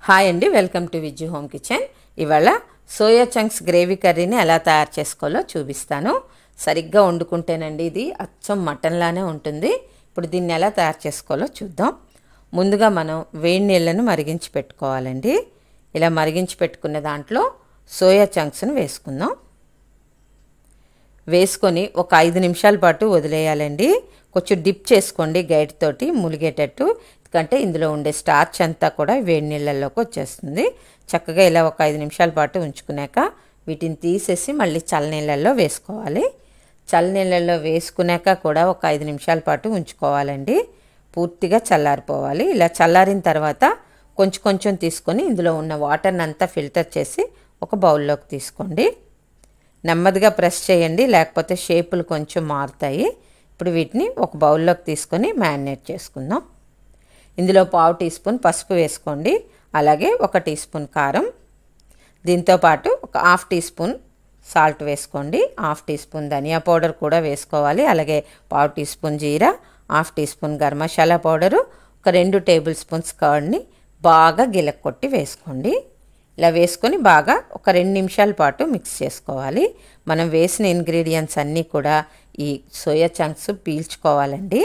Hi అండి, welcome to Vijju home kitchen. ఇవాళ soya chunks gravy కర్రీని ఎలా తయారు చేసుకోవాలో చూపిస్తాను. సరిగ్గా వండుకుంటేనండి ఇది అచ్చం మటన్లానే ఉంటుంది. ఇప్పుడు దీన్ని ఎలా తయారు చేసుకోవాలో చూద్దాం. ముందుగా మనం వేడి నీళ్ళను మరిగించి పెట్టుకోవాలండి. ఇలా మరిగించి పెట్టుకున్న దాంట్లో సోయా చంక్స్ని వేసుకుందాం. వేసుకొని ఒక 5 నిమిషాల పాటు వదిలేయాలండి. కొంచెం డిప్ చేసుకోండి గైడ్ తోటి ములిగేటట్టు, ఎందుకంటే ఇందులో ఉండే స్టార్చ్ అంతా కూడా వేడి నీళ్ళల్లోకి వచ్చేస్తుంది. చక్కగా ఇలా ఒక 5 నిమిషాల పాటు ఉంచుకున్నాక వీటిని తీసేసి మళ్ళీ చల్లనీళ్ళల్లో వేసుకోవాలి. చల్లనీళ్ళల్లో వేసుకున్నాక కూడా ఒక 5 నిమిషాల పాటు ఉంచుకోవాలండి. పూర్తిగా చల్లారిపోవాలి. ఇలా చల్లారిన తర్వాత కొంచెం కొంచెం తీసుకొని ఇందులో ఉన్న వాటర్ని అంతా ఫిల్టర్ చేసి ఒక బౌల్లోకి తీసుకోండి. నెమ్మదిగా ప్రెస్ చేయండి, లేకపోతే షేపులు కొంచెం మారుతాయి. ఇప్పుడు వీటిని ఒక బౌల్లోకి తీసుకొని మ్యారినేట్ చేసుకుందాం. ఇందులో 1/2 టీ స్పూన్ పసుపు వేసుకోండి, అలాగే 1 టీ స్పూన్ కారం, దీంతోపాటు ఒక 1/2 టీ స్పూన్ సాల్ట్ వేసుకోండి. 1/2 టీ స్పూన్ ధనియా పౌడర్ కూడా వేసుకోవాలి, అలాగే 1/2 టీ స్పూన్ జీరా, 1/2 teaspoon garam masala powder, ఒక 2 టేబుల్ స్పూన్స్ కర్డ్ని బాగా గిలక్కొట్టి వేసుకోండి. ఇలా వేసుకొని బాగా ఒక 2 నిమిషాల పాటు మిక్స్ చేసుకోవాలి. మనం వేసిన ఇంగ్రీడియంట్స్ అన్నీ కూడా ఈ సోయా చంక్స్ పీల్చుకోవాలండి.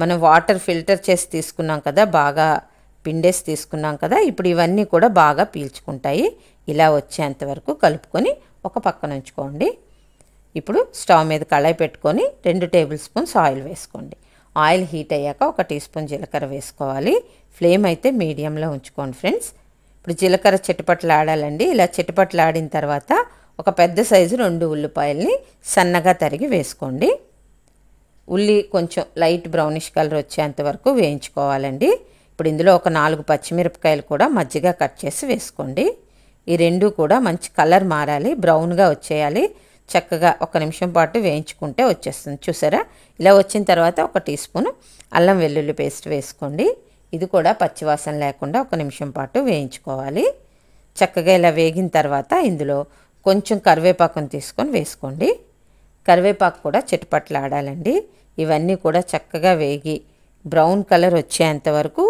మనం వాటర్ ఫిల్టర్ చేసి తీసుకున్నాం కదా, బాగా పిండేసి తీసుకున్నాం కదా, ఇప్పుడు ఇవన్నీ కూడా బాగా పీల్చుకుంటాయి. ఇలా వచ్చేంత వరకు కలుపుకొని ఒక పక్కన ఉంచుకోండి. ఇప్పుడు స్టవ్ మీద కళాయి పెట్టుకొని 2 టేబుల్ స్పూన్స్ ఆయిల్ వేసుకోండి. ఆయిల్ హీట్ అయ్యాక 1 టీ స్పూన్ జీలకర్ర వేసుకోవాలి. ఫ్లేమ్ అయితే మీడియంలో ఉంచుకోండి ఫ్రెండ్స్. ఇప్పుడు జీలకర్ర చిటపట్లాడాలండి. ఇలా చిటపట్లాడిన తర్వాత ఒక పెద్ద సైజు 2 ఉల్లిపాయల్ని సన్నగా తరిగి వేసుకోండి. ఉల్లి కొంచెం లైట్ బ్రౌనిష్ కలర్ వచ్చేంత వరకు వేయించుకోవాలండి. ఇప్పుడు ఇందులో ఒక 4 పచ్చిమిరపకాయలు కూడా మజ్జిగా కట్ చేసి వేసుకోండి. ఈ 2 కూడా మంచి కలర్ మారాలి, బ్రౌన్గా వచ్చేయాలి. చక్కగా 1 నిమిషం పాటు వేయించుకుంటే వచ్చేస్తుంది. చూసారా, ఇలా వచ్చిన తర్వాత 1 టీ స్పూన్ అల్లం వెల్లుల్లి పేస్ట్ వేసుకోండి. ఇది కూడా పచ్చివాసన లేకుండా 1 నిమిషం పాటు వేయించుకోవాలి. చక్కగా ఇలా వేగిన తర్వాత ఇందులో కొంచెం కరివేపాకును తీసుకొని వేసుకోండి. కరివేపాకు కూడా చిటపట్లాడాలండి. ఇవన్నీ కూడా చక్కగా వేగి బ్రౌన్ కలర్ వచ్చేంత వరకు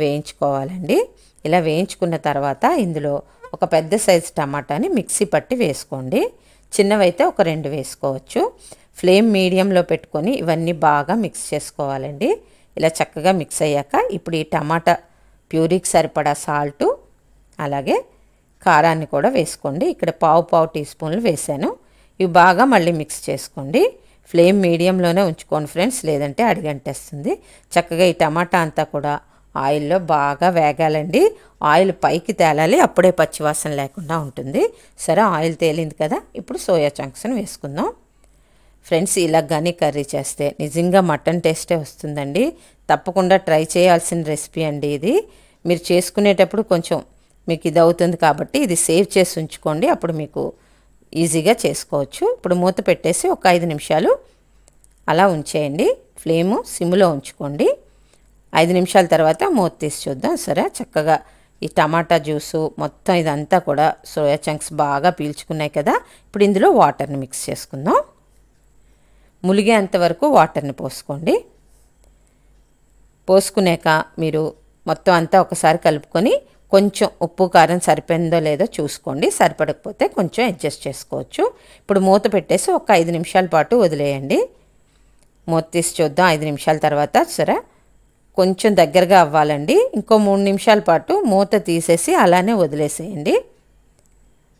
వేయించుకోవాలండి. ఇలా వేయించుకున్న తర్వాత ఇందులో ఒక పెద్ద సైజు టమాటాని మిక్సీ పట్టి వేసుకోండి. చిన్నవైతే ఒక 2 వేసుకోవచ్చు. ఫ్లేమ్ మీడియంలో పెట్టుకొని ఇవన్నీ బాగా మిక్స్ చేసుకోవాలండి. ఇలా చక్కగా మిక్స్ అయ్యాక ఇప్పుడు ఈ టమాటా ప్యూరీకి సరిపడా సాల్టు, అలాగే కారాన్ని కూడా వేసుకోండి. ఇక్కడ 1/2 టీ స్పూన్లు వేసాను. ఇవి బాగా మళ్ళీ మిక్స్ చేసుకోండి. ఫ్లేమ్ మీడియంలోనే ఉంచుకోండి ఫ్రెండ్స్, లేదంటే అడిగంటేస్తుంది. చక్కగా ఈ టమాటా అంతా కూడా ఆయిల్లో బాగా వేగాలండి. ఆయిల్ పైకి తేలాలి, అప్పుడే పచ్చివాసన లేకుండా ఉంటుంది. సరే, ఆయిల్ తేలింది కదా, ఇప్పుడు సోయా చంక్స్ని వేసుకుందాం. ఫ్రెండ్స్, ఇలా కానీ కర్రీ చేస్తే నిజంగా మటన్ టేస్టే వస్తుందండి. తప్పకుండా ట్రై చేయాల్సిన రెసిపీ అండి ఇది. మీరు చేసుకునేటప్పుడు కొంచెం మీకు ఇది అవుతుంది కాబట్టి ఇది సేవ్ చేసి ఉంచుకోండి, అప్పుడు మీకు ఈజీగా చేసుకోవచ్చు. ఇప్పుడు మూత పెట్టేసి ఒక 5 నిమిషాలు అలా ఉంచేయండి. ఫ్లేము సిమ్లో ఉంచుకోండి. 5 నిమిషాల తర్వాత మూత తీసి చూద్దాం. సరే, చక్కగా ఈ టమాటా జ్యూసు మొత్తం ఇదంతా కూడా సోయా చంక్స్ బాగా పీల్చుకున్నాయి కదా. ఇప్పుడు ఇందులో వాటర్ని మిక్స్ చేసుకుందాం. ములిగేంత వరకు వాటర్ని పోసుకోండి. పోసుకున్నాక మీరు మొత్తం అంతా ఒకసారి కలుపుకొని కొంచెం ఉప్పు కారం సరిపోయిందో లేదో చూసుకోండి. సరిపడకపోతే కొంచెం అడ్జస్ట్ చేసుకోవచ్చు. ఇప్పుడు మూత పెట్టేసి ఒక 5 నిమిషాల పాటు వదిలేయండి. మూత తీసి చూద్దాం 5 నిమిషాల తర్వాత. సరే, కొంచెం దగ్గరగా అవ్వాలండి. ఇంకో 3 నిమిషాల పాటు మూత తీసేసి అలానే వదిలేసేయండి.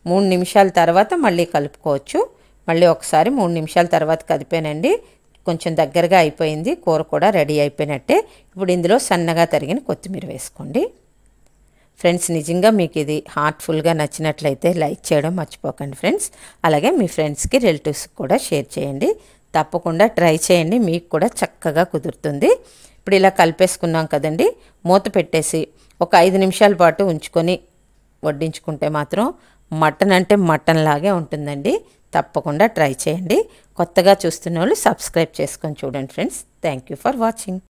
3 నిమిషాల తర్వాత మళ్ళీ కలుపుకోవచ్చు. మళ్ళీ ఒకసారి 3 నిమిషాల తర్వాత కదిపానండి. కొంచెం దగ్గరగా అయిపోయింది, కూర కూడా రెడీ అయిపోయినట్టే. ఇప్పుడు ఇందులో సన్నగా తరిగిన కొత్తిమీర వేసుకోండి. ఫ్రెండ్స్, నిజంగా మీకు ఇది హార్ట్ఫుల్గా నచ్చినట్లయితే లైక్ చేయడం మర్చిపోకండి ఫ్రెండ్స్. అలాగే మీ ఫ్రెండ్స్కి, రిలేటివ్స్కి కూడా షేర్ చేయండి. తప్పకుండా ట్రై చేయండి, మీకు కూడా చక్కగా కుదురుతుంది. ఇప్పుడు ఇలా కలిపేసుకున్నాం కదండి, మూత పెట్టేసి ఒక 5 నిమిషాల పాటు ఉంచుకొని వడ్డించుకుంటే మాత్రం మటన్ అంటే మటన్ లాగే ఉంటుందండి. తప్పకుండా ట్రై చేయండి. కొత్తగా చూస్తున్న వాళ్ళు సబ్స్క్రైబ్ చేసుకొని చూడండి friends. Thank you for watching.